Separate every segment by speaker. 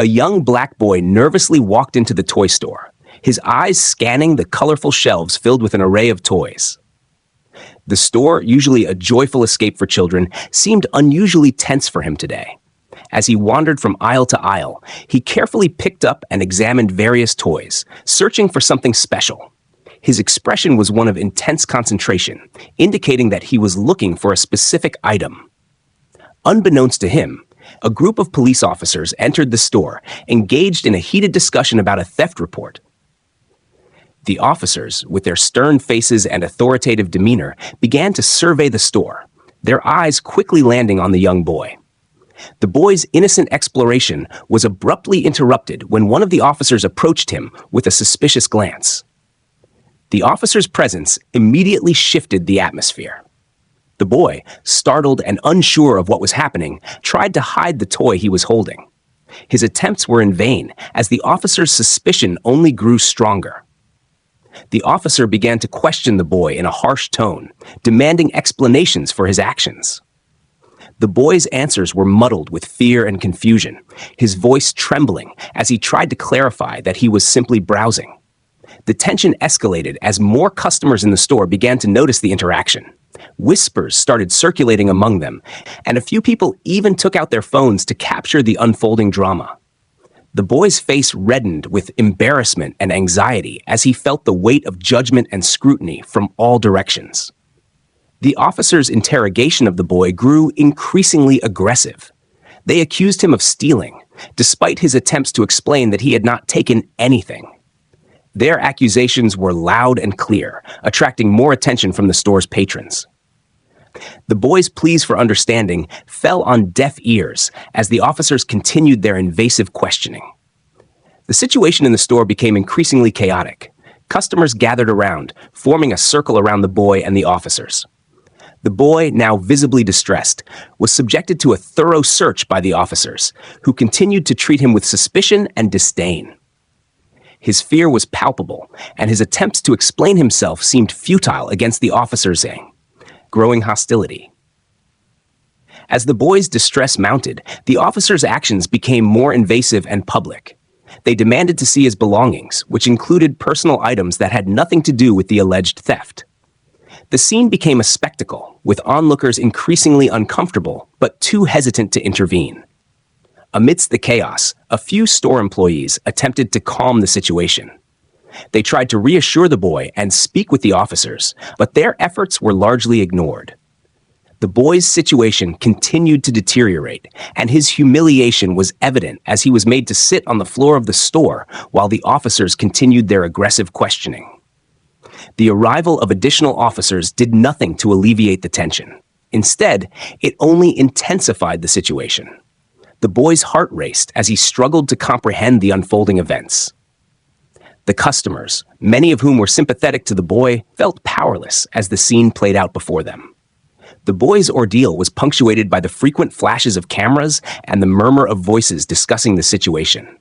Speaker 1: A young black boy nervously walked into the toy store, his eyes scanning the colorful shelves filled with an array of toys. The store, usually a joyful escape for children, seemed unusually tense for him today. As he wandered from aisle to aisle, he carefully picked up and examined various toys, searching for something special. His expression was one of intense concentration, indicating that he was looking for a specific item. Unbeknownst to him, a group of police officers entered the store, engaged in a heated discussion about a theft report. The officers, with their stern faces and authoritative demeanor, began to survey the store, their eyes quickly landing on the young boy. The boy's innocent exploration was abruptly interrupted when one of the officers approached him with a suspicious glance. The officer's presence immediately shifted the atmosphere. The boy, startled and unsure of what was happening, tried to hide the toy he was holding. His attempts were in vain, as the officer's suspicion only grew stronger. The officer began to question the boy in a harsh tone, demanding explanations for his actions. The boy's answers were muddled with fear and confusion, his voice trembling as he tried to clarify that he was simply browsing. The tension escalated as more customers in the store began to notice the interaction. Whispers started circulating among them, and a few people even took out their phones to capture the unfolding drama. The boy's face reddened with embarrassment and anxiety as he felt the weight of judgment and scrutiny from all directions. The officers' interrogation of the boy grew increasingly aggressive. They accused him of stealing, despite his attempts to explain that he had not taken anything. Their accusations were loud and clear, attracting more attention from the store's patrons. The boy's pleas for understanding fell on deaf ears as the officers continued their invasive questioning. The situation in the store became increasingly chaotic. Customers gathered around, forming a circle around the boy and the officers. The boy, now visibly distressed, was subjected to a thorough search by the officers, who continued to treat him with suspicion and disdain. His fear was palpable, and his attempts to explain himself seemed futile against the officers' growing hostility. As the boy's distress mounted, the officers' actions became more invasive and public. They demanded to see his belongings, which included personal items that had nothing to do with the alleged theft. The scene became a spectacle, with onlookers increasingly uncomfortable, but too hesitant to intervene. Amidst the chaos, a few store employees attempted to calm the situation. They tried to reassure the boy and speak with the officers, but their efforts were largely ignored. The boy's situation continued to deteriorate, and his humiliation was evident as he was made to sit on the floor of the store while the officers continued their aggressive questioning. The arrival of additional officers did nothing to alleviate the tension. Instead, it only intensified the situation. The boy's heart raced as he struggled to comprehend the unfolding events. The customers, many of whom were sympathetic to the boy, felt powerless as the scene played out before them. The boy's ordeal was punctuated by the frequent flashes of cameras and the murmur of voices discussing the situation.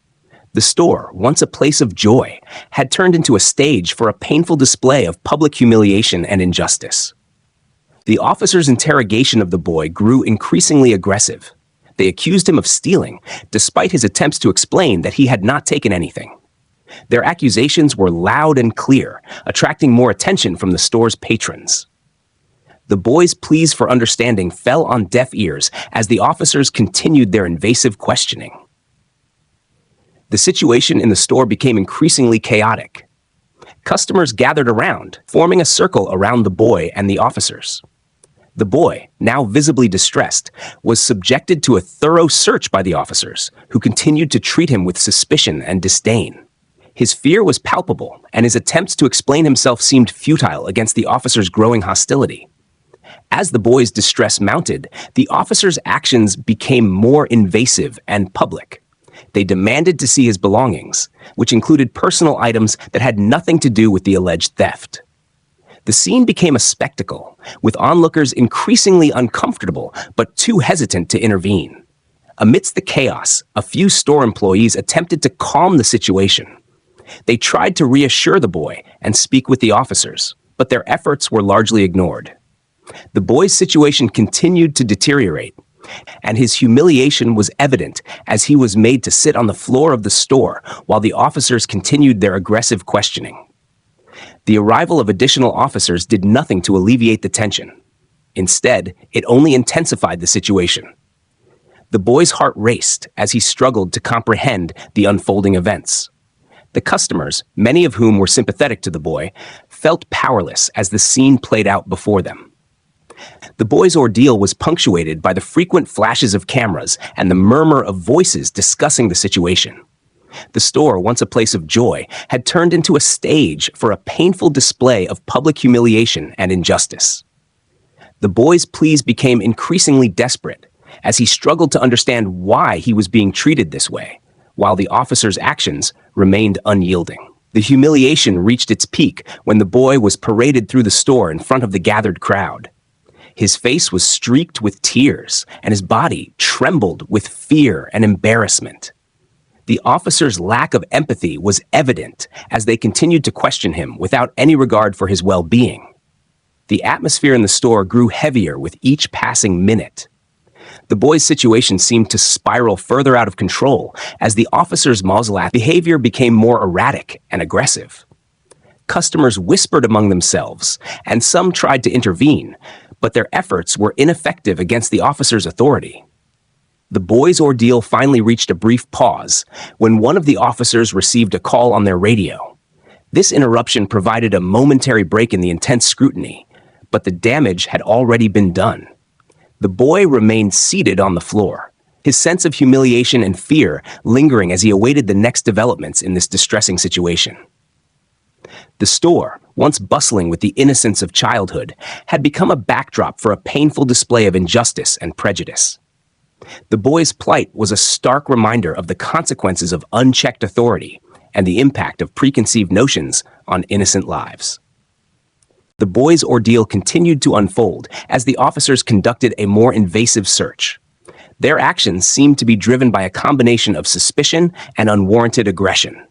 Speaker 1: The store, once a place of joy, had turned into a stage for a painful display of public humiliation and injustice. The officers' interrogation of the boy grew increasingly aggressive. They accused him of stealing, despite his attempts to explain that he had not taken anything. Their accusations were loud and clear, attracting more attention from the store's patrons. The boy's pleas for understanding fell on deaf ears as the officers continued their invasive questioning. The situation in the store became increasingly chaotic. Customers gathered around, forming a circle around the boy and the officers. The boy, now visibly distressed, was subjected to a thorough search by the officers, who continued to treat him with suspicion and disdain. His fear was palpable, and his attempts to explain himself seemed futile against the officers' growing hostility. As the boy's distress mounted, the officers' actions became more invasive and public. They demanded to see his belongings, which included personal items that had nothing to do with the alleged theft. The scene became a spectacle, with onlookers increasingly uncomfortable but too hesitant to intervene. Amidst the chaos, a few store employees attempted to calm the situation. They tried to reassure the boy and speak with the officers, but their efforts were largely ignored. The boy's situation continued to deteriorate, and his humiliation was evident as he was made to sit on the floor of the store while the officers continued their aggressive questioning. The arrival of additional officers did nothing to alleviate the tension. Instead, it only intensified the situation. The boy's heart raced as he struggled to comprehend the unfolding events. The customers, many of whom were sympathetic to the boy, felt powerless as the scene played out before them. The boy's ordeal was punctuated by the frequent flashes of cameras and the murmur of voices discussing the situation. The store, once a place of joy, had turned into a stage for a painful display of public humiliation and injustice. The boy's pleas became increasingly desperate as he struggled to understand why he was being treated this way, while the officers' actions remained unyielding. The humiliation reached its peak when the boy was paraded through the store in front of the gathered crowd. His face was streaked with tears, and his body trembled with fear and embarrassment. The officers' lack of empathy was evident as they continued to question him without any regard for his well-being. The atmosphere in the store grew heavier with each passing minute. The boy's situation seemed to spiral further out of control as the officers' mausolate behavior became more erratic and aggressive. Customers whispered among themselves, and some tried to intervene, but their efforts were ineffective against the officers' authority. The boy's ordeal finally reached a brief pause when one of the officers received a call on their radio. This interruption provided a momentary break in the intense scrutiny, but the damage had already been done. The boy remained seated on the floor, his sense of humiliation and fear lingering as he awaited the next developments in this distressing situation. The store, once bustling with the innocence of childhood, had become a backdrop for a painful display of injustice and prejudice. The boy's plight was a stark reminder of the consequences of unchecked authority and the impact of preconceived notions on innocent lives. The boy's ordeal continued to unfold as the officers conducted a more invasive search. Their actions seemed to be driven by a combination of suspicion and unwarranted aggression.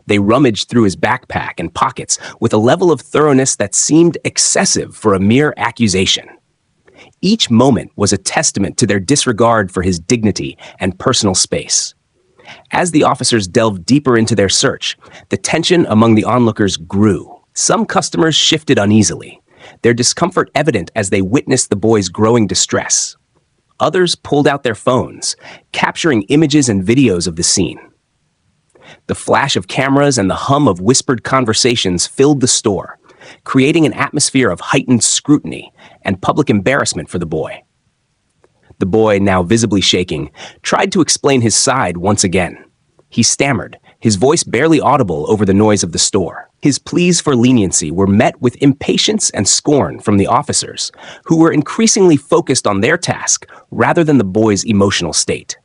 Speaker 1: They rummaged through his backpack and pockets with a level of thoroughness that seemed excessive for a mere accusation. Each moment was a testament to their disregard for his dignity and personal space. As the officers delved deeper into their search, the tension among the onlookers grew. Some customers shifted uneasily, their discomfort evident as they witnessed the boy's growing distress. Others pulled out their phones, capturing images and videos of the scene. The flash of cameras and the hum of whispered conversations filled the store, creating an atmosphere of heightened scrutiny and public embarrassment for the boy. The boy, now visibly shaking, tried to explain his side once again. He stammered, his voice barely audible over the noise of the store. His pleas for leniency were met with impatience and scorn from the officers, who were increasingly focused on their task rather than the boy's emotional state.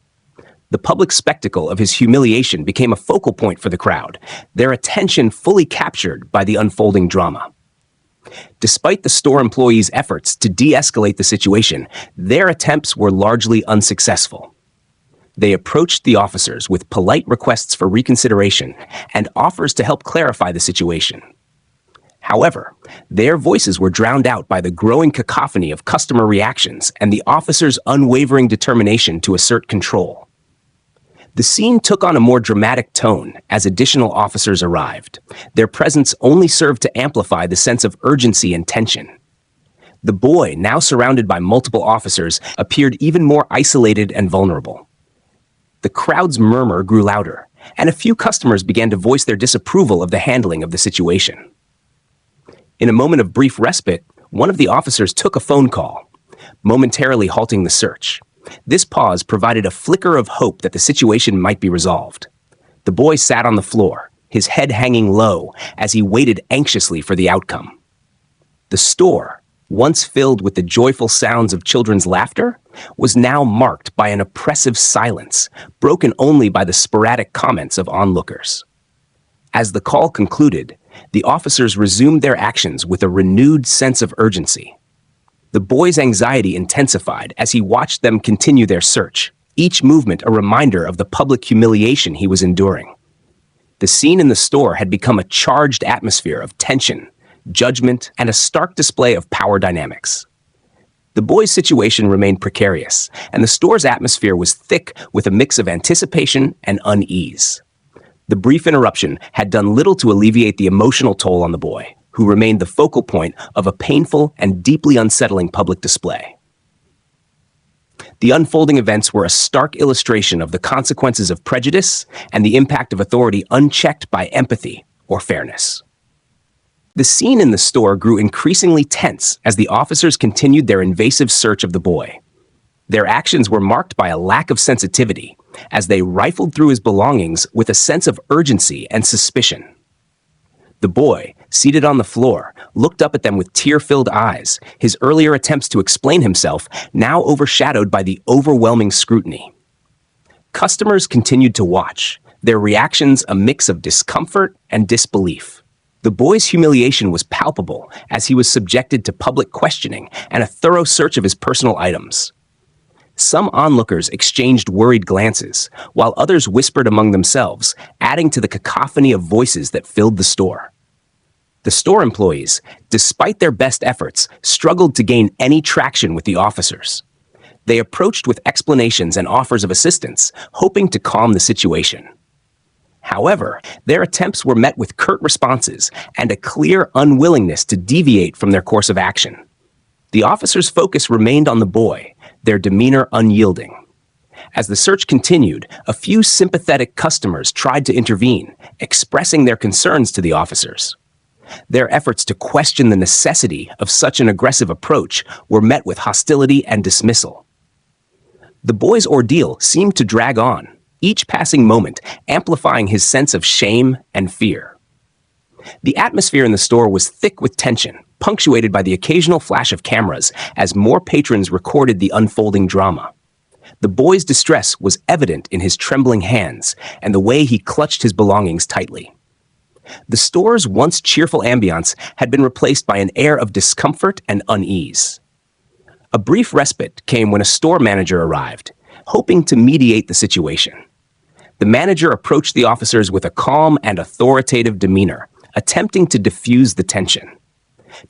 Speaker 1: The public spectacle of his humiliation became a focal point for the crowd, their attention fully captured by the unfolding drama. Despite the store employees' efforts to de-escalate the situation, their attempts were largely unsuccessful. They approached the officers with polite requests for reconsideration and offers to help clarify the situation. However, their voices were drowned out by the growing cacophony of customer reactions and the officers' unwavering determination to assert control. The scene took on a more dramatic tone as additional officers arrived. Their presence only served to amplify the sense of urgency and tension. The boy, now surrounded by multiple officers, appeared even more isolated and vulnerable. The crowd's murmur grew louder, and a few customers began to voice their disapproval of the handling of the situation. In a moment of brief respite, one of the officers took a phone call, momentarily halting the search. This pause provided a flicker of hope that the situation might be resolved. The boy sat on the floor, his head hanging low as he waited anxiously for the outcome. The store, once filled with the joyful sounds of children's laughter, was now marked by an oppressive silence, broken only by the sporadic comments of onlookers. As the call concluded, the officers resumed their actions with a renewed sense of urgency. The boy's anxiety intensified as he watched them continue their search, each movement a reminder of the public humiliation he was enduring. The scene in the store had become a charged atmosphere of tension, judgment, and a stark display of power dynamics. The boy's situation remained precarious, and the store's atmosphere was thick with a mix of anticipation and unease. The brief interruption had done little to alleviate the emotional toll on the boy, who remained the focal point of a painful and deeply unsettling public display. The unfolding events were a stark illustration of the consequences of prejudice and the impact of authority unchecked by empathy or fairness. The scene in the store grew increasingly tense as the officers continued their invasive search of the boy. Their actions were marked by a lack of sensitivity, as they rifled through his belongings with a sense of urgency and suspicion. The boy, seated on the floor, looked up at them with tear-filled eyes, his earlier attempts to explain himself now overshadowed by the overwhelming scrutiny. Customers continued to watch, their reactions a mix of discomfort and disbelief. The boy's humiliation was palpable as he was subjected to public questioning and a thorough search of his personal items. Some onlookers exchanged worried glances, while others whispered among themselves, adding to the cacophony of voices that filled the store. The store employees, despite their best efforts, struggled to gain any traction with the officers. They approached with explanations and offers of assistance, hoping to calm the situation. However, their attempts were met with curt responses and a clear unwillingness to deviate from their course of action. The officers' focus remained on the boy, their demeanor unyielding. As the search continued, a few sympathetic customers tried to intervene, expressing their concerns to the officers. Their efforts to question the necessity of such an aggressive approach were met with hostility and dismissal. The boy's ordeal seemed to drag on, each passing moment amplifying his sense of shame and fear. The atmosphere in the store was thick with tension, punctuated by the occasional flash of cameras as more patrons recorded the unfolding drama. The boy's distress was evident in his trembling hands and the way he clutched his belongings tightly. The store's once cheerful ambiance had been replaced by an air of discomfort and unease. A brief respite came when a store manager arrived, hoping to mediate the situation. The manager approached the officers with a calm and authoritative demeanor, attempting to diffuse the tension.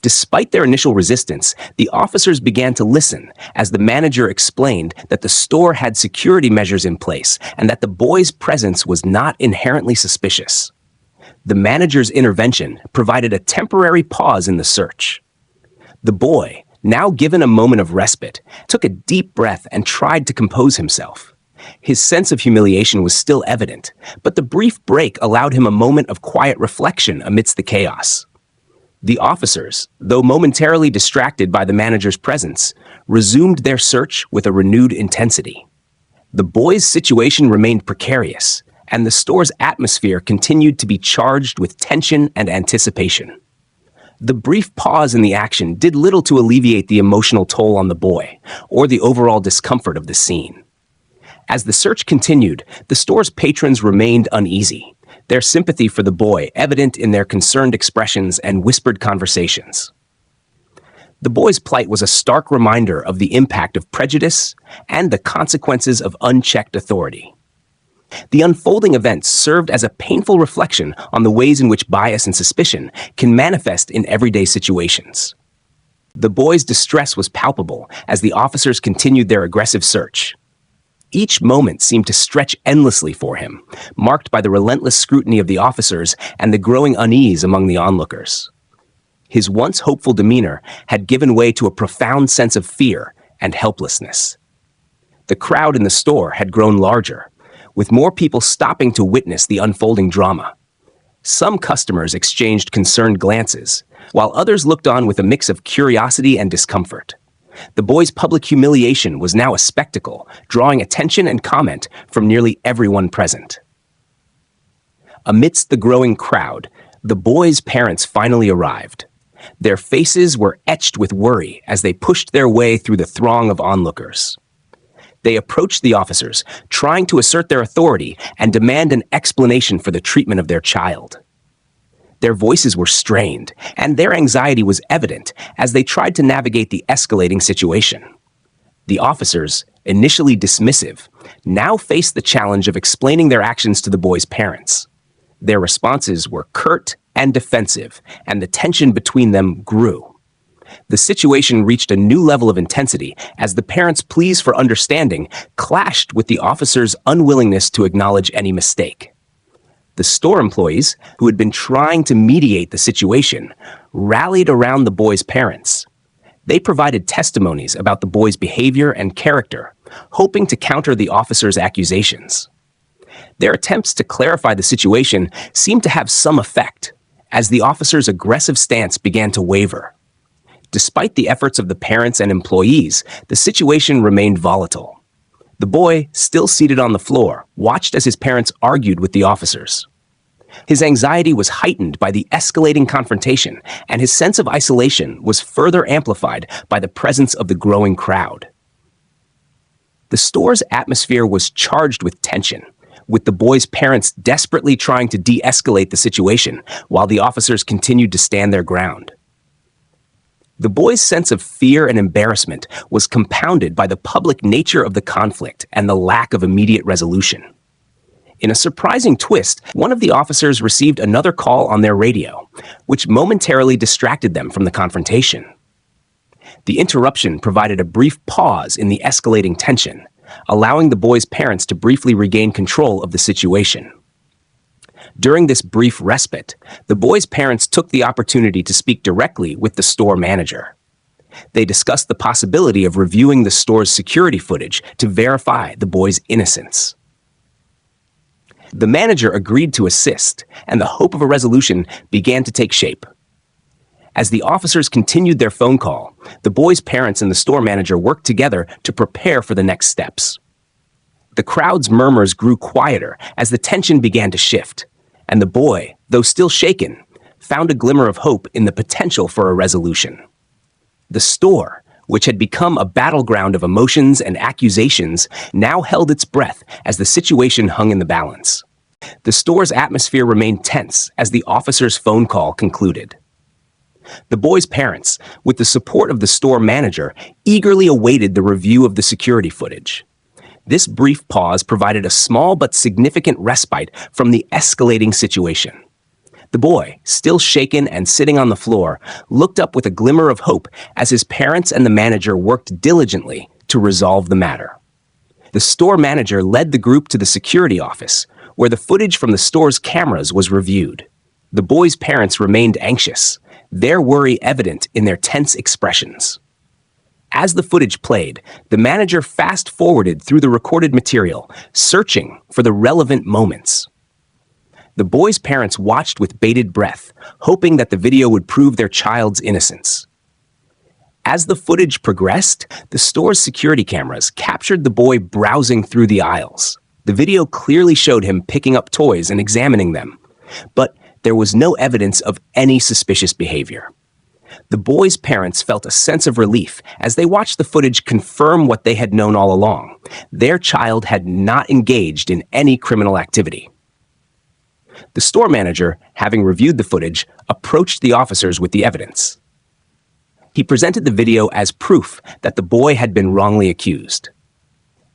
Speaker 1: Despite their initial resistance, the officers began to listen as the manager explained that the store had security measures in place and that the boy's presence was not inherently suspicious. The manager's intervention provided a temporary pause in the search. The boy, now given a moment of respite, took a deep breath and tried to compose himself. His sense of humiliation was still evident, but the brief break allowed him a moment of quiet reflection amidst the chaos. The officers, though momentarily distracted by the manager's presence, resumed their search with a renewed intensity. The boy's situation remained precarious, and the store's atmosphere continued to be charged with tension and anticipation. The brief pause in the action did little to alleviate the emotional toll on the boy, or the overall discomfort of the scene. As the search continued, the store's patrons remained uneasy, their sympathy for the boy evident in their concerned expressions and whispered conversations. The boy's plight was a stark reminder of the impact of prejudice and the consequences of unchecked authority. The unfolding events served as a painful reflection on the ways in which bias and suspicion can manifest in everyday situations. The boy's distress was palpable as the officers continued their aggressive search. Each moment seemed to stretch endlessly for him, marked by the relentless scrutiny of the officers and the growing unease among the onlookers. His once hopeful demeanor had given way to a profound sense of fear and helplessness. The crowd in the store had grown larger, with more people stopping to witness the unfolding drama. Some customers exchanged concerned glances, while others looked on with a mix of curiosity and discomfort. The boy's public humiliation was now a spectacle, drawing attention and comment from nearly everyone present. Amidst the growing crowd, the boy's parents finally arrived. Their faces were etched with worry as they pushed their way through the throng of onlookers. They approached the officers, trying to assert their authority and demand an explanation for the treatment of their child. Their voices were strained, and their anxiety was evident as they tried to navigate the escalating situation. The officers, initially dismissive, now faced the challenge of explaining their actions to the boy's parents. Their responses were curt and defensive, and the tension between them grew. The situation reached a new level of intensity as the parents' pleas for understanding clashed with the officers' unwillingness to acknowledge any mistake. The store employees, who had been trying to mediate the situation, rallied around the boy's parents. They provided testimonies about the boy's behavior and character, hoping to counter the officers' accusations. Their attempts to clarify the situation seemed to have some effect, as the officers' aggressive stance began to waver. Despite the efforts of the parents and employees, the situation remained volatile. The boy, still seated on the floor, watched as his parents argued with the officers. His anxiety was heightened by the escalating confrontation, and his sense of isolation was further amplified by the presence of the growing crowd. The store's atmosphere was charged with tension, with the boy's parents desperately trying to de-escalate the situation while the officers continued to stand their ground. The boy's sense of fear and embarrassment was compounded by the public nature of the conflict and the lack of immediate resolution. In a surprising twist, one of the officers received another call on their radio, which momentarily distracted them from the confrontation. The interruption provided a brief pause in the escalating tension, allowing the boy's parents to briefly regain control of the situation. During this brief respite, the boy's parents took the opportunity to speak directly with the store manager. They discussed the possibility of reviewing the store's security footage to verify the boy's innocence. The manager agreed to assist, and the hope of a resolution began to take shape. As the officers continued their phone call, the boy's parents and the store manager worked together to prepare for the next steps. The crowd's murmurs grew quieter as the tension began to shift, and the boy, though still shaken, found a glimmer of hope in the potential for a resolution. The store, which had become a battleground of emotions and accusations, now held its breath as the situation hung in the balance. The store's atmosphere remained tense as the officer's phone call concluded. The boy's parents, with the support of the store manager, eagerly awaited the review of the security footage. This brief pause provided a small but significant respite from the escalating situation. The boy, still shaken and sitting on the floor, looked up with a glimmer of hope as his parents and the manager worked diligently to resolve the matter. The store manager led the group to the security office, where the footage from the store's cameras was reviewed. The boy's parents remained anxious, their worry evident in their tense expressions. As the footage played, the manager fast-forwarded through the recorded material, searching for the relevant moments. The boy's parents watched with bated breath, hoping that the video would prove their child's innocence. As the footage progressed, the store's security cameras captured the boy browsing through the aisles. The video clearly showed him picking up toys and examining them, but there was no evidence of any suspicious behavior. The boy's parents felt a sense of relief as they watched the footage confirm what they had known all along. Their child had not engaged in any criminal activity. The store manager, having reviewed the footage, approached the officers with the evidence. He presented the video as proof that the boy had been wrongly accused.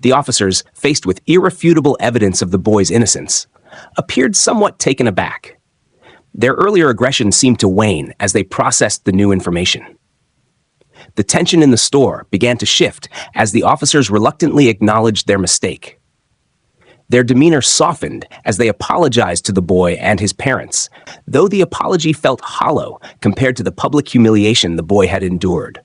Speaker 1: The officers, faced with irrefutable evidence of the boy's innocence, appeared somewhat taken aback. Their earlier aggression seemed to wane as they processed the new information. The tension in the store began to shift as the officers reluctantly acknowledged their mistake. Their demeanor softened as they apologized to the boy and his parents, though the apology felt hollow compared to the public humiliation the boy had endured.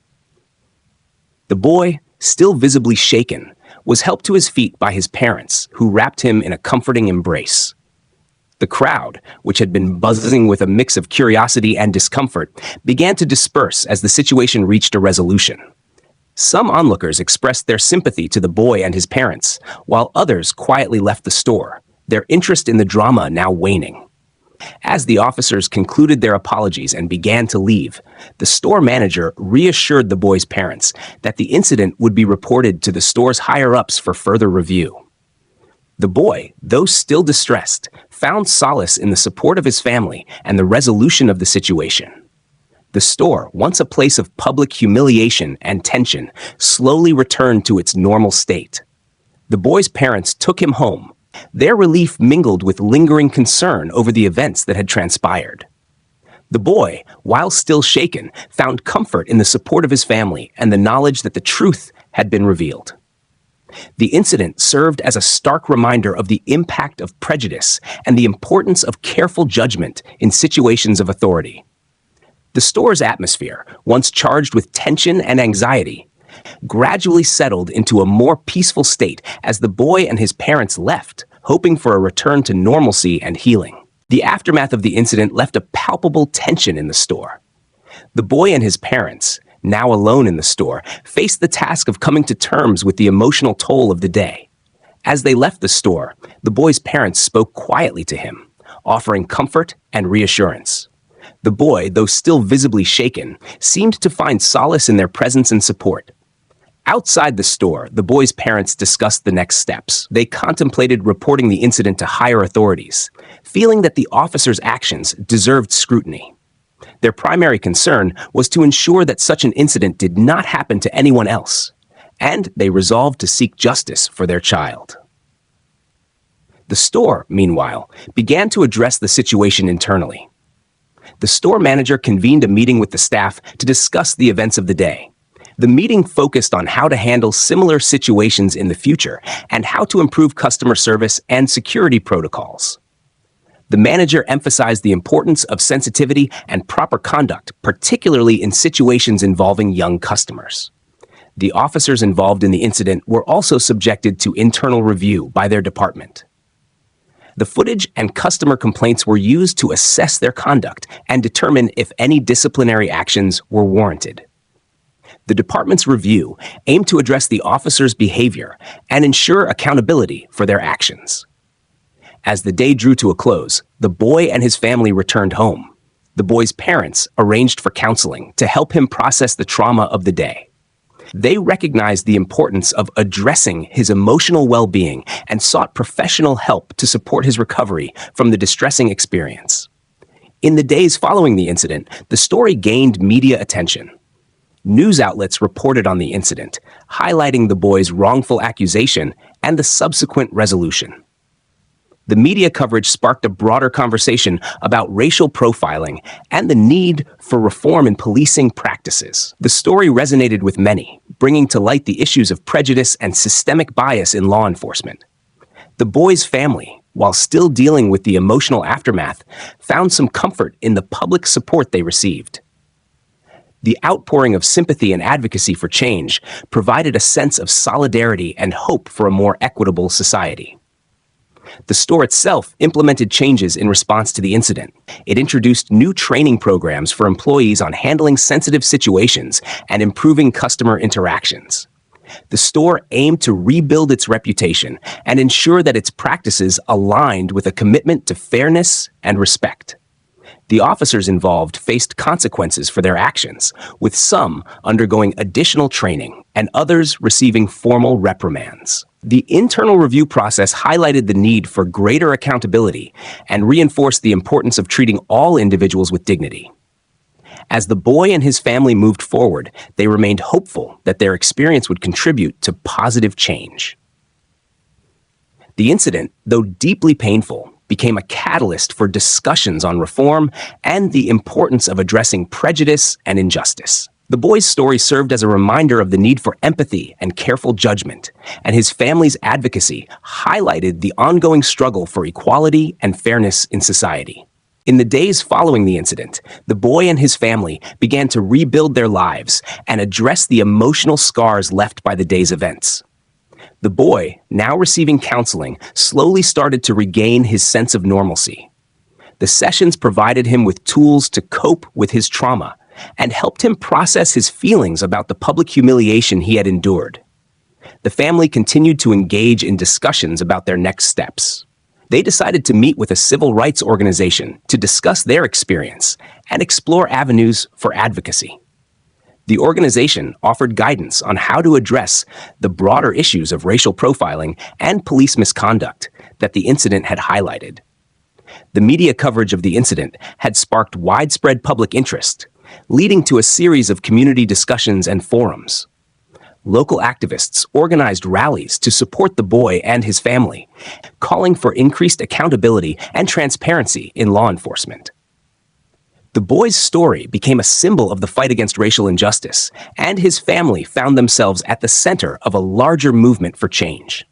Speaker 1: The boy, still visibly shaken, was helped to his feet by his parents, who wrapped him in a comforting embrace. The crowd, which had been buzzing with a mix of curiosity and discomfort, began to disperse as the situation reached a resolution. Some onlookers expressed their sympathy to the boy and his parents, while others quietly left the store, their interest in the drama now waning. As the officers concluded their apologies and began to leave, the store manager reassured the boy's parents that the incident would be reported to the store's higher-ups for further review. The boy, though still distressed, found solace in the support of his family and the resolution of the situation. The store, once a place of public humiliation and tension, slowly returned to its normal state. The boy's parents took him home. Their relief mingled with lingering concern over the events that had transpired. The boy, while still shaken, found comfort in the support of his family and the knowledge that the truth had been revealed. The incident served as a stark reminder of the impact of prejudice and the importance of careful judgment in situations of authority. The store's atmosphere, once charged with tension and anxiety, gradually settled into a more peaceful state as the boy and his parents left, hoping for a return to normalcy and healing. The aftermath of the incident left a palpable tension in the store. The boy and his parents, now alone in the store, faced the task of coming to terms with the emotional toll of the day. As they left the store, the boy's parents spoke quietly to him, offering comfort and reassurance. The boy, though still visibly shaken, seemed to find solace in their presence and support. Outside the store, the boy's parents discussed the next steps. They contemplated reporting the incident to higher authorities, feeling that the officer's actions deserved scrutiny. Their primary concern was to ensure that such an incident did not happen to anyone else, and they resolved to seek justice for their child. The store, meanwhile, began to address the situation internally. The store manager convened a meeting with the staff to discuss the events of the day. The meeting focused on how to handle similar situations in the future and how to improve customer service and security protocols. The manager emphasized the importance of sensitivity and proper conduct, particularly in situations involving young customers. The officers involved in the incident were also subjected to internal review by their department. The footage and customer complaints were used to assess their conduct and determine if any disciplinary actions were warranted. The department's review aimed to address the officers' behavior and ensure accountability for their actions. As the day drew to a close, the boy and his family returned home. The boy's parents arranged for counseling to help him process the trauma of the day. They recognized the importance of addressing his emotional well-being and sought professional help to support his recovery from the distressing experience. In the days following the incident, the story gained media attention. News outlets reported on the incident, highlighting the boy's wrongful accusation and the subsequent resolution. The media coverage sparked a broader conversation about racial profiling and the need for reform in policing practices. The story resonated with many, bringing to light the issues of prejudice and systemic bias in law enforcement. The boy's family, while still dealing with the emotional aftermath, found some comfort in the public support they received. The outpouring of sympathy and advocacy for change provided a sense of solidarity and hope for a more equitable society. The store itself implemented changes in response to the incident. It introduced new training programs for employees on handling sensitive situations and improving customer interactions. The store aimed to rebuild its reputation and ensure that its practices aligned with a commitment to fairness and respect. The officers involved faced consequences for their actions, with some undergoing additional training and others receiving formal reprimands. The internal review process highlighted the need for greater accountability and reinforced the importance of treating all individuals with dignity. As the boy and his family moved forward, they remained hopeful that their experience would contribute to positive change. The incident, though deeply painful, became a catalyst for discussions on reform and the importance of addressing prejudice and injustice. The boy's story served as a reminder of the need for empathy and careful judgment, and his family's advocacy highlighted the ongoing struggle for equality and fairness in society. In the days following the incident, the boy and his family began to rebuild their lives and address the emotional scars left by the day's events. The boy, now receiving counseling, slowly started to regain his sense of normalcy. The sessions provided him with tools to cope with his trauma and helped him process his feelings about the public humiliation he had endured. The family continued to engage in discussions about their next steps. They decided to meet with a civil rights organization to discuss their experience and explore avenues for advocacy. The organization offered guidance on how to address the broader issues of racial profiling and police misconduct that the incident had highlighted. The media coverage of the incident had sparked widespread public interest, leading to a series of community discussions and forums. Local activists organized rallies to support the boy and his family, calling for increased accountability and transparency in law enforcement. The boy's story became a symbol of the fight against racial injustice, and his family found themselves at the center of a larger movement for change.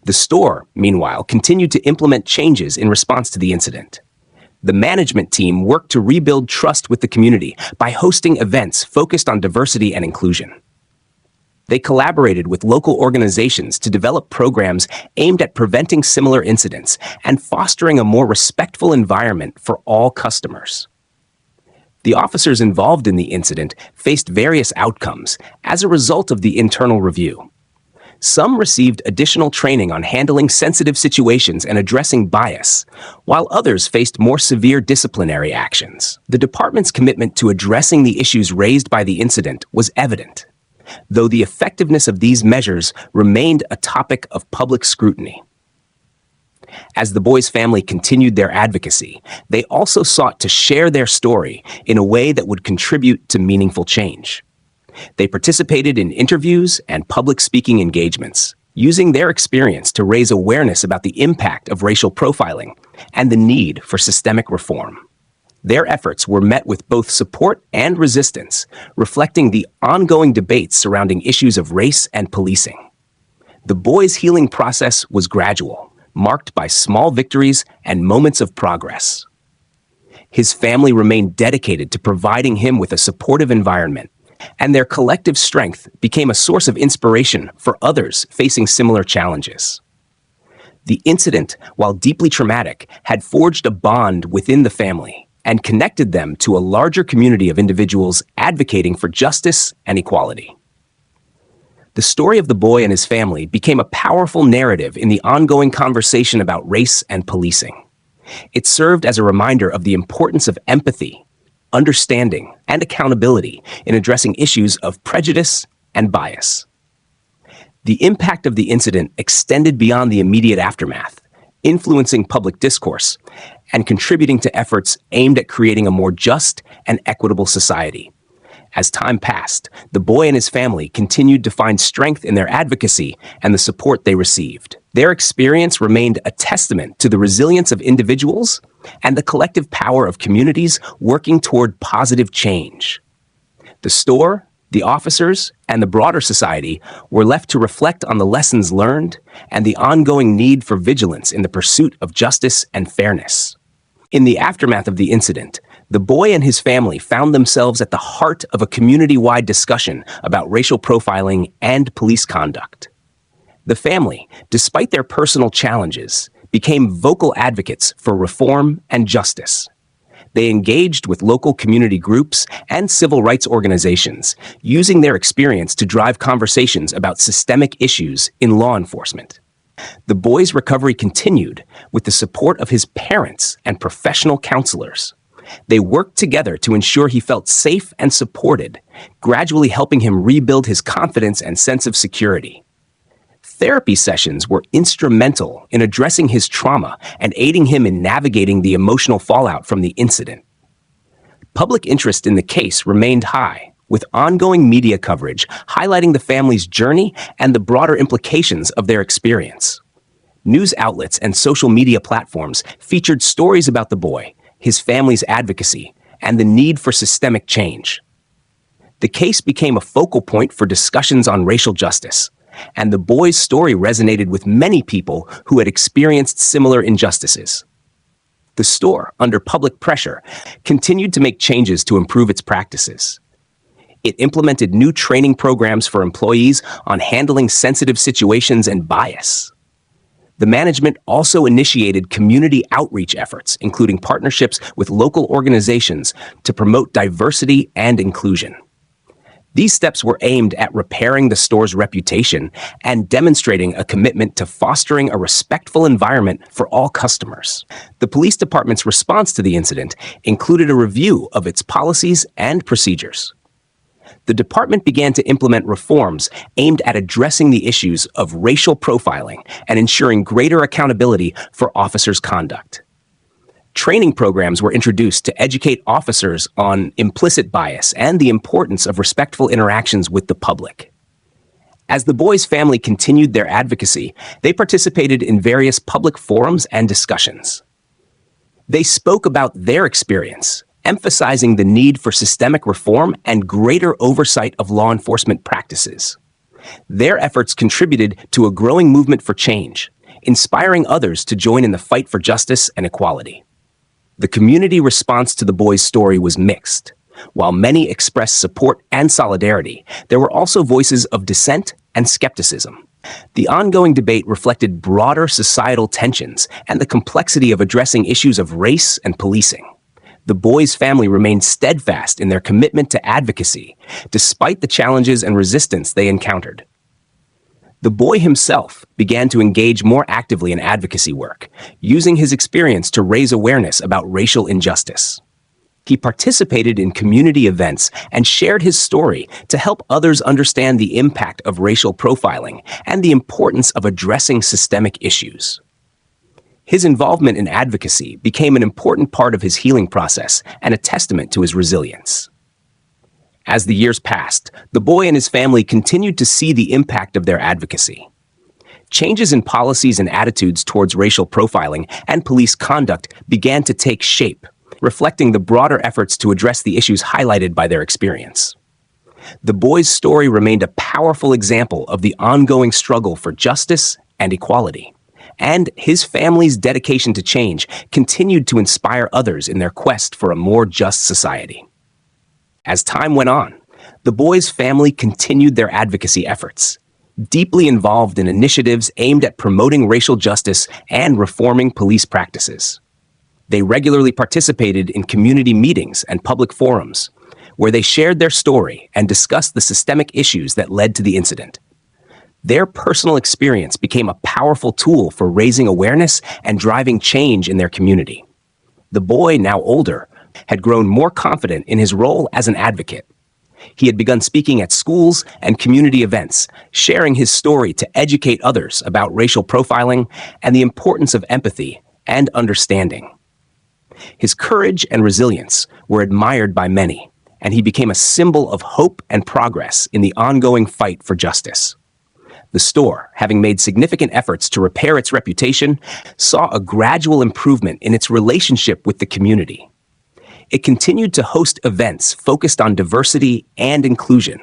Speaker 1: The store, meanwhile, continued to implement changes in response to the incident. The management team worked to rebuild trust with the community by hosting events focused on diversity and inclusion. They collaborated with local organizations to develop programs aimed at preventing similar incidents and fostering a more respectful environment for all customers. The officers involved in the incident faced various outcomes as a result of the internal review. Some received additional training on handling sensitive situations and addressing bias, while others faced more severe disciplinary actions. The department's commitment to addressing the issues raised by the incident was evident, though the effectiveness of these measures remained a topic of public scrutiny. As the boy's family continued their advocacy, they also sought to share their story in a way that would contribute to meaningful change. They participated in interviews and public speaking engagements, using their experience to raise awareness about the impact of racial profiling and the need for systemic reform. Their efforts were met with both support and resistance, reflecting the ongoing debates surrounding issues of race and policing. The boy's healing process was gradual, marked by small victories and moments of progress. His family remained dedicated to providing him with a supportive environment, and their collective strength became a source of inspiration for others facing similar challenges. The incident, while deeply traumatic, had forged a bond within the family and connected them to a larger community of individuals advocating for justice and equality. The story of the boy and his family became a powerful narrative in the ongoing conversation about race and policing. It served as a reminder of the importance of empathy, understanding, and accountability in addressing issues of prejudice and bias. The impact of the incident extended beyond the immediate aftermath, influencing public discourse and contributing to efforts aimed at creating a more just and equitable society. As time passed, the boy and his family continued to find strength in their advocacy and the support they received. Their experience remained a testament to the resilience of individuals and the collective power of communities working toward positive change. The store, the officers, and the broader society were left to reflect on the lessons learned and the ongoing need for vigilance in the pursuit of justice and fairness. In the aftermath of the incident, the boy and his family found themselves at the heart of a community-wide discussion about racial profiling and police conduct. The family, despite their personal challenges, became vocal advocates for reform and justice. They engaged with local community groups and civil rights organizations, using their experience to drive conversations about systemic issues in law enforcement. The boy's recovery continued with the support of his parents and professional counselors. They worked together to ensure he felt safe and supported, gradually helping him rebuild his confidence and sense of security. Therapy sessions were instrumental in addressing his trauma and aiding him in navigating the emotional fallout from the incident. Public interest in the case remained high, with ongoing media coverage highlighting the family's journey and the broader implications of their experience. News outlets and social media platforms featured stories about the boy, his family's advocacy, and the need for systemic change. The case became a focal point for discussions on racial justice, and the boy's story resonated with many people who had experienced similar injustices. The store, under public pressure, continued to make changes to improve its practices. It implemented new training programs for employees on handling sensitive situations and bias. The management also initiated community outreach efforts, including partnerships with local organizations to promote diversity and inclusion. These steps were aimed at repairing the store's reputation and demonstrating a commitment to fostering a respectful environment for all customers. The police department's response to the incident included a review of its policies and procedures. The department began to implement reforms aimed at addressing the issues of racial profiling and ensuring greater accountability for officers' conduct. Training programs were introduced to educate officers on implicit bias and the importance of respectful interactions with the public. As the boy's family continued their advocacy, they participated in various public forums and discussions. They spoke about their experience, emphasizing the need for systemic reform and greater oversight of law enforcement practices. Their efforts contributed to a growing movement for change, inspiring others to join in the fight for justice and equality. The community response to the boys' story was mixed. While many expressed support and solidarity, there were also voices of dissent and skepticism. The ongoing debate reflected broader societal tensions and the complexity of addressing issues of race and policing. The boys' family remained steadfast in their commitment to advocacy, despite the challenges and resistance they encountered. The boy himself began to engage more actively in advocacy work, using his experience to raise awareness about racial injustice. He participated in community events and shared his story to help others understand the impact of racial profiling and the importance of addressing systemic issues. His involvement in advocacy became an important part of his healing process and a testament to his resilience. As the years passed, the boy and his family continued to see the impact of their advocacy. Changes in policies and attitudes towards racial profiling and police conduct began to take shape, reflecting the broader efforts to address the issues highlighted by their experience. The boy's story remained a powerful example of the ongoing struggle for justice and equality, and his family's dedication to change continued to inspire others in their quest for a more just society. As time went on, the boy's family continued their advocacy efforts, deeply involved in initiatives aimed at promoting racial justice and reforming police practices. They regularly participated in community meetings and public forums, where they shared their story and discussed the systemic issues that led to the incident. Their personal experience became a powerful tool for raising awareness and driving change in their community. The boy, now older, had grown more confident in his role as an advocate. He had begun speaking at schools and community events, sharing his story to educate others about racial profiling and the importance of empathy and understanding. His courage and resilience were admired by many, and he became a symbol of hope and progress in the ongoing fight for justice. The store, having made significant efforts to repair its reputation, saw a gradual improvement in its relationship with the community. It continued to host events focused on diversity and inclusion,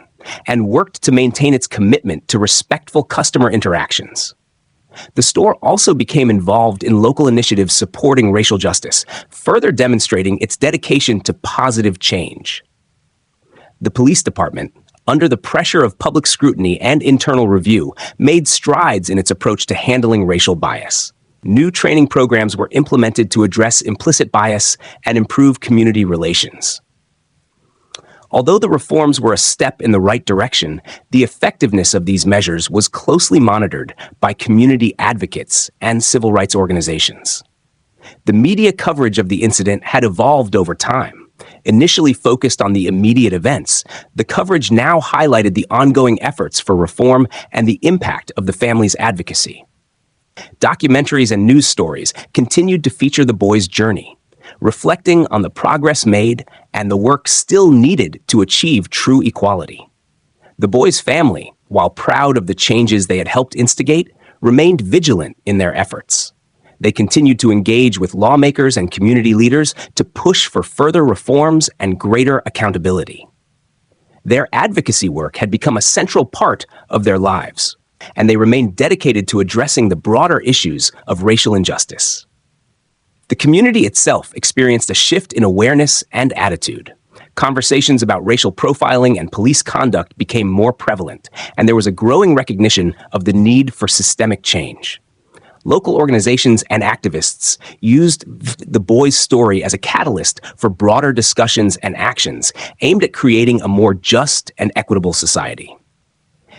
Speaker 1: and worked to maintain its commitment to respectful customer interactions. The store also became involved in local initiatives supporting racial justice, further demonstrating its dedication to positive change. The police department, under the pressure of public scrutiny and internal review, made strides in its approach to handling racial bias. New training programs were implemented to address implicit bias and improve community relations. Although the reforms were a step in the right direction, the effectiveness of these measures was closely monitored by community advocates and civil rights organizations. The media coverage of the incident had evolved over time. Initially focused on the immediate events, the coverage now highlighted the ongoing efforts for reform and the impact of the family's advocacy. Documentaries and news stories continued to feature the boy's journey, reflecting on the progress made and the work still needed to achieve true equality. The boy's family, while proud of the changes they had helped instigate, remained vigilant in their efforts. They continued to engage with lawmakers and community leaders to push for further reforms and greater accountability. Their advocacy work had become a central part of their lives, and they remained dedicated to addressing the broader issues of racial injustice. The community itself experienced a shift in awareness and attitude. Conversations about racial profiling and police conduct became more prevalent, and there was a growing recognition of the need for systemic change. Local organizations and activists used the boy's story as a catalyst for broader discussions and actions aimed at creating a more just and equitable society.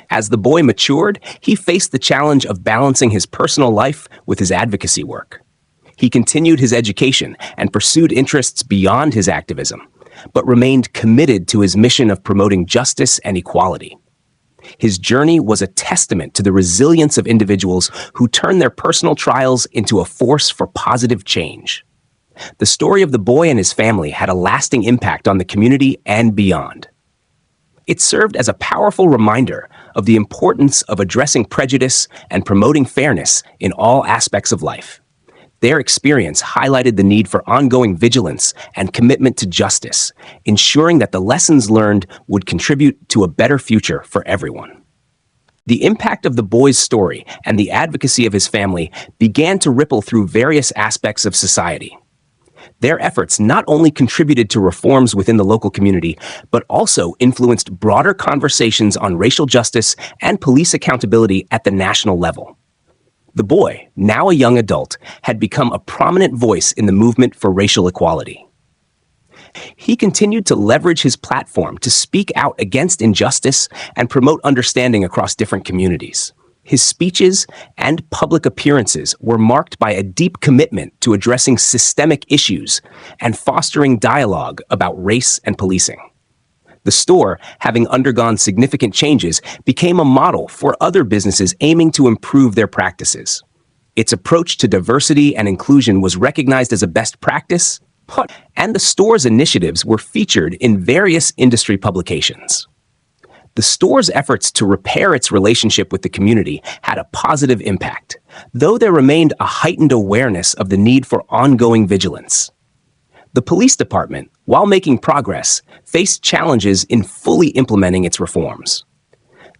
Speaker 1: As the boy matured, he faced the challenge of balancing his personal life with his advocacy work. He continued his education and pursued interests beyond his activism, but remained committed to his mission of promoting justice and equality. His journey was a testament to the resilience of individuals who turn their personal trials into a force for positive change. The story of the boy and his family had a lasting impact on the community and beyond. It served as a powerful reminder of the importance of addressing prejudice and promoting fairness in all aspects of life. Their experience highlighted the need for ongoing vigilance and commitment to justice, ensuring that the lessons learned would contribute to a better future for everyone. The impact of the boy's story and the advocacy of his family began to ripple through various aspects of society. Their efforts not only contributed to reforms within the local community, but also influenced broader conversations on racial justice and police accountability at the national level. The boy, now a young adult, had become a prominent voice in the movement for racial equality. He continued to leverage his platform to speak out against injustice and promote understanding across different communities. His speeches and public appearances were marked by a deep commitment to addressing systemic issues and fostering dialogue about race and policing. The store, having undergone significant changes, became a model for other businesses aiming to improve their practices. Its approach to diversity and inclusion was recognized as a best practice, and the store's initiatives were featured in various industry publications. The store's efforts to repair its relationship with the community had a positive impact, though there remained a heightened awareness of the need for ongoing vigilance. The police department, while making progress, faced challenges in fully implementing its reforms.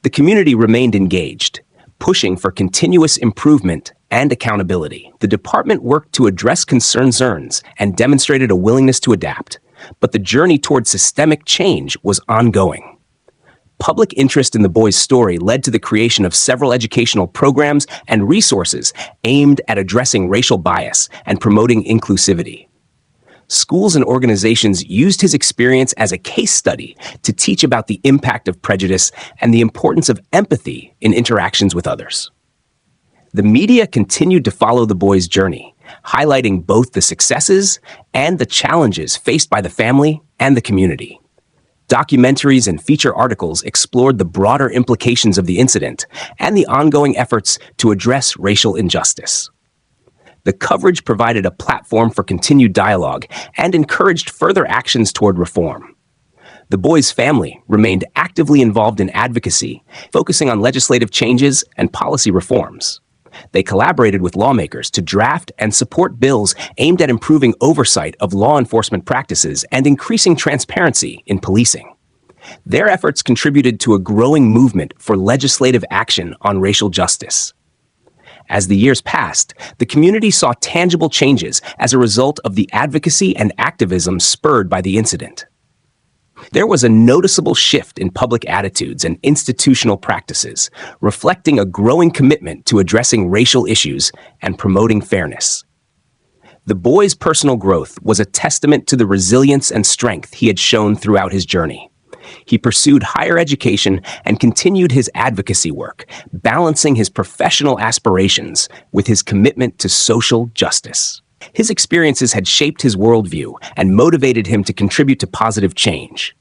Speaker 1: The community remained engaged, pushing for continuous improvement and accountability. The department worked to address concerns and demonstrated a willingness to adapt, but the journey toward systemic change was ongoing. Public interest in the boy's story led to the creation of several educational programs and resources aimed at addressing racial bias and promoting inclusivity. Schools and organizations used his experience as a case study to teach about the impact of prejudice and the importance of empathy in interactions with others. The media continued to follow the boy's journey, highlighting both the successes and the challenges faced by the family and the community. Documentaries and feature articles explored the broader implications of the incident and the ongoing efforts to address racial injustice. The coverage provided a platform for continued dialogue and encouraged further actions toward reform. The boy's family remained actively involved in advocacy, focusing on legislative changes and policy reforms. They collaborated with lawmakers to draft and support bills aimed at improving oversight of law enforcement practices and increasing transparency in policing. Their efforts contributed to a growing movement for legislative action on racial justice. As the years passed, the community saw tangible changes as a result of the advocacy and activism spurred by the incident. There was a noticeable shift in public attitudes and institutional practices, reflecting a growing commitment to addressing racial issues and promoting fairness. The boy's personal growth was a testament to the resilience and strength he had shown throughout his journey. He pursued higher education and continued his advocacy work, balancing his professional aspirations with his commitment to social justice. His experiences had shaped his worldview and motivated him to contribute to positive change.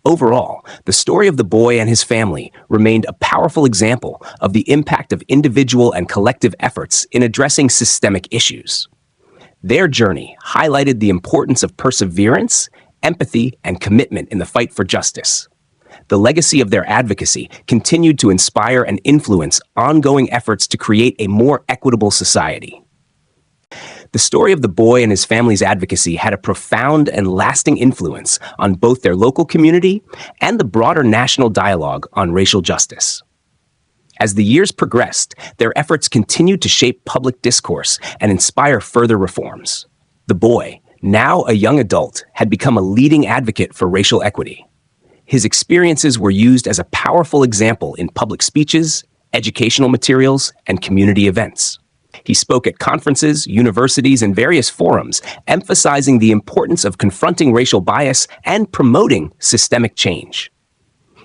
Speaker 1: Overall, the story of the boy and his family remained a powerful example of the impact of individual and collective efforts in addressing systemic issues. Their journey highlighted the importance of perseverance, empathy, and commitment in the fight for justice. The legacy of their advocacy continued to inspire and influence ongoing efforts to create a more equitable society. The story of the boy and his family's advocacy had a profound and lasting influence on both their local community and the broader national dialogue on racial justice. As the years progressed, their efforts continued to shape public discourse and inspire further reforms. The boy, now a young adult, had become a leading advocate for racial equity. His experiences were used as a powerful example in public speeches, educational materials, and community events. He spoke at conferences, universities, and various forums, emphasizing the importance of confronting racial bias and promoting systemic change.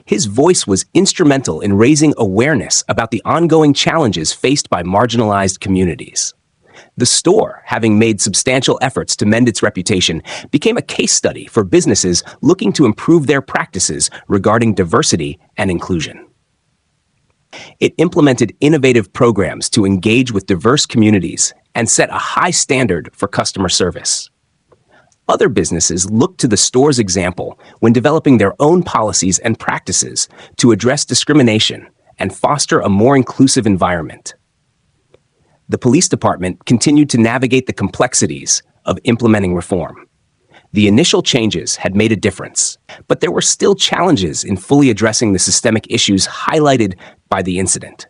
Speaker 1: His voice was instrumental in raising awareness about the ongoing challenges faced by marginalized communities. The store, having made substantial efforts to mend its reputation, became a case study for businesses looking to improve their practices regarding diversity and inclusion. It implemented innovative programs to engage with diverse communities and set a high standard for customer service. Other businesses looked to the store's example when developing their own policies and practices to address discrimination and foster a more inclusive environment. The police department continued to navigate the complexities of implementing reform. The initial changes had made a difference, but there were still challenges in fully addressing the systemic issues highlighted by the incident.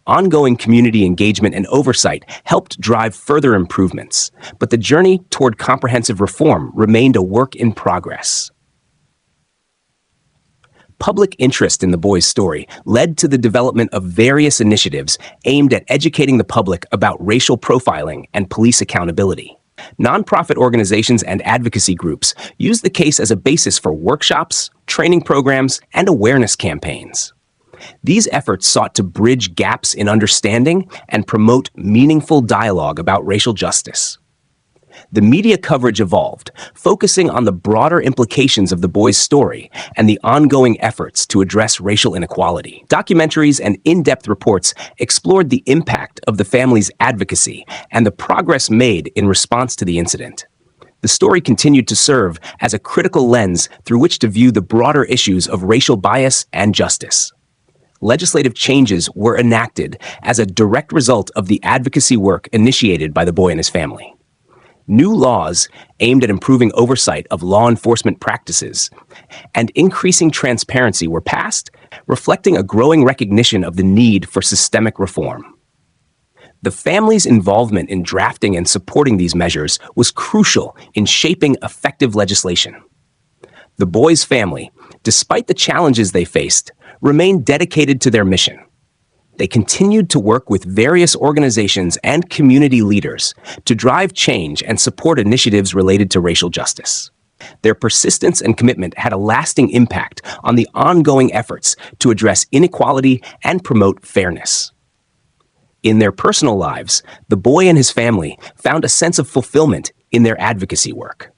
Speaker 1: Ongoing community engagement and oversight helped drive further improvements, but the journey toward comprehensive reform remained a work in progress. Public interest in the boy's story led to the development of various initiatives aimed at educating the public about racial profiling and police accountability. Nonprofit organizations and advocacy groups used the case as a basis for workshops, training programs, and awareness campaigns. These efforts sought to bridge gaps in understanding and promote meaningful dialogue about racial justice. The media coverage evolved, focusing on the broader implications of the boy's story and the ongoing efforts to address racial inequality. Documentaries and in-depth reports explored the impact of the family's advocacy and the progress made in response to the incident. The story continued to serve as a critical lens through which to view the broader issues of racial bias and justice. Legislative changes were enacted as a direct result of the advocacy work initiated by the boy and his family. New laws aimed at improving oversight of law enforcement practices and increasing transparency were passed, reflecting a growing recognition of the need for systemic reform. The family's involvement in drafting and supporting these measures was crucial in shaping effective legislation. The boy's family, despite the challenges they faced, remained dedicated to their mission. They continued to work with various organizations and community leaders to drive change and support initiatives related to racial justice. Their persistence and commitment had a lasting impact on the ongoing efforts to address inequality and promote fairness. In their personal lives, the boy and his family found a sense of fulfillment in their advocacy work.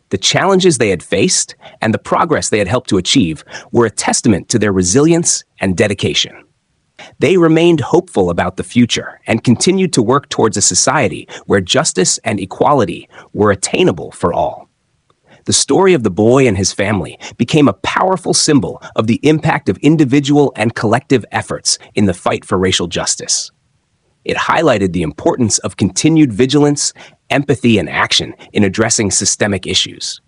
Speaker 1: The challenges they had faced and the progress they had helped to achieve were a testament to their resilience and dedication. They remained hopeful about the future and continued to work towards a society where justice and equality were attainable for all. The story of the boy and his family became a powerful symbol of the impact of individual and collective efforts in the fight for racial justice. It highlighted the importance of continued vigilance, empathy, and action in addressing systemic issues.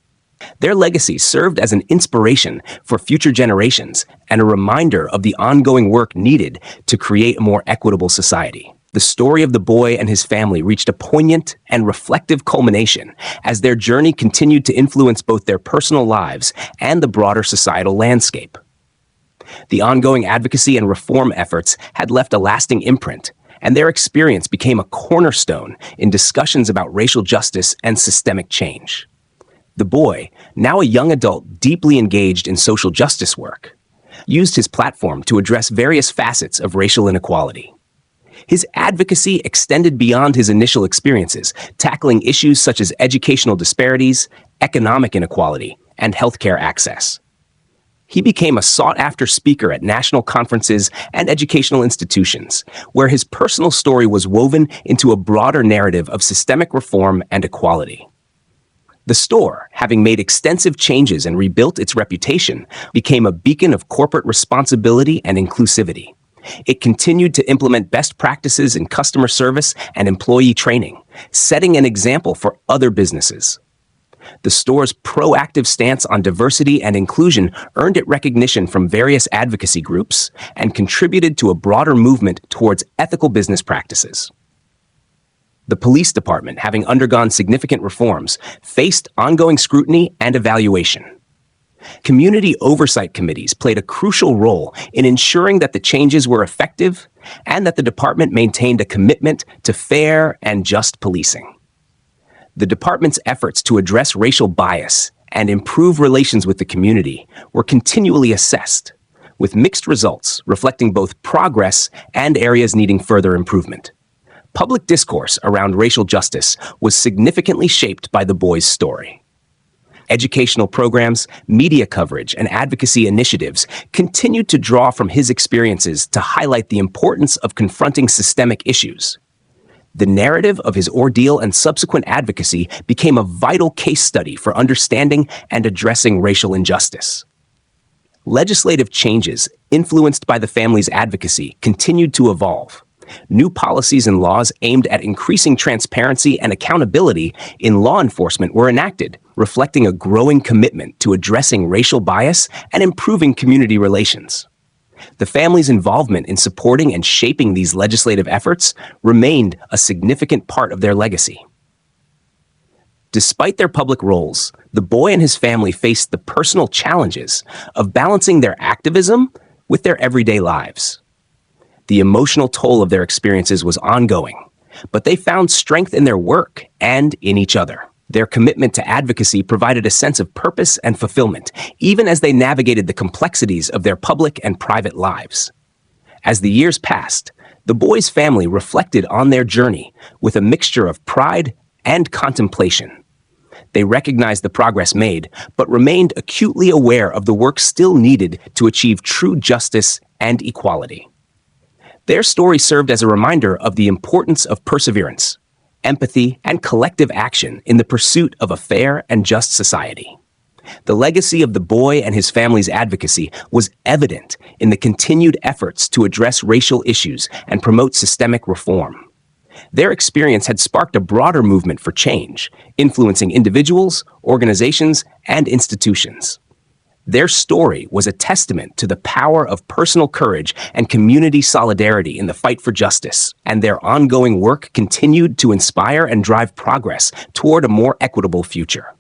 Speaker 1: Their legacy served as an inspiration for future generations and a reminder of the ongoing work needed to create a more equitable society. The story of the boy and his family reached a poignant and reflective culmination as their journey continued to influence both their personal lives and the broader societal landscape. The ongoing advocacy and reform efforts had left a lasting imprint, and their experience became a cornerstone in discussions about racial justice and systemic change. The boy, now a young adult deeply engaged in social justice work, used his platform to address various facets of racial inequality. His advocacy extended beyond his initial experiences, tackling issues such as educational disparities, economic inequality, and healthcare access. He became a sought-after speaker at national conferences and educational institutions, where his personal story was woven into a broader narrative of systemic reform and equality. The store, having made extensive changes and rebuilt its reputation, became a beacon of corporate responsibility and inclusivity. It continued to implement best practices in customer service and employee training, setting an example for other businesses. The store's proactive stance on diversity and inclusion earned it recognition from various advocacy groups and contributed to a broader movement towards ethical business practices. The police department, having undergone significant reforms, faced ongoing scrutiny and evaluation. Community oversight committees played a crucial role in ensuring that the changes were effective and that the department maintained a commitment to fair and just policing. The department's efforts to address racial bias and improve relations with the community were continually assessed, with mixed results reflecting both progress and areas needing further improvement. Public discourse around racial justice was significantly shaped by the boy's story. Educational programs, media coverage, and advocacy initiatives continued to draw from his experiences to highlight the importance of confronting systemic issues. The narrative of his ordeal and subsequent advocacy became a vital case study for understanding and addressing racial injustice. Legislative changes influenced by the family's advocacy continued to evolve, New policies and laws aimed at increasing transparency and accountability in law enforcement were enacted, reflecting a growing commitment to addressing racial bias and improving community relations. The family's involvement in supporting and shaping these legislative efforts remained a significant part of their legacy. Despite their public roles, the boy and his family faced the personal challenges of balancing their activism with their everyday lives. The emotional toll of their experiences was ongoing, but they found strength in their work and in each other. Their commitment to advocacy provided a sense of purpose and fulfillment, even as they navigated the complexities of their public and private lives. As the years passed, the boy's family reflected on their journey with a mixture of pride and contemplation. They recognized the progress made, but remained acutely aware of the work still needed to achieve true justice and equality. Their story served as a reminder of the importance of perseverance, empathy, and collective action in the pursuit of a fair and just society. The legacy of the boy and his family's advocacy was evident in the continued efforts to address racial issues and promote systemic reform. Their experience had sparked a broader movement for change, influencing individuals, organizations, and institutions. Their story was a testament to the power of personal courage and community solidarity in the fight for justice, and their ongoing work continued to inspire and drive progress toward a more equitable future.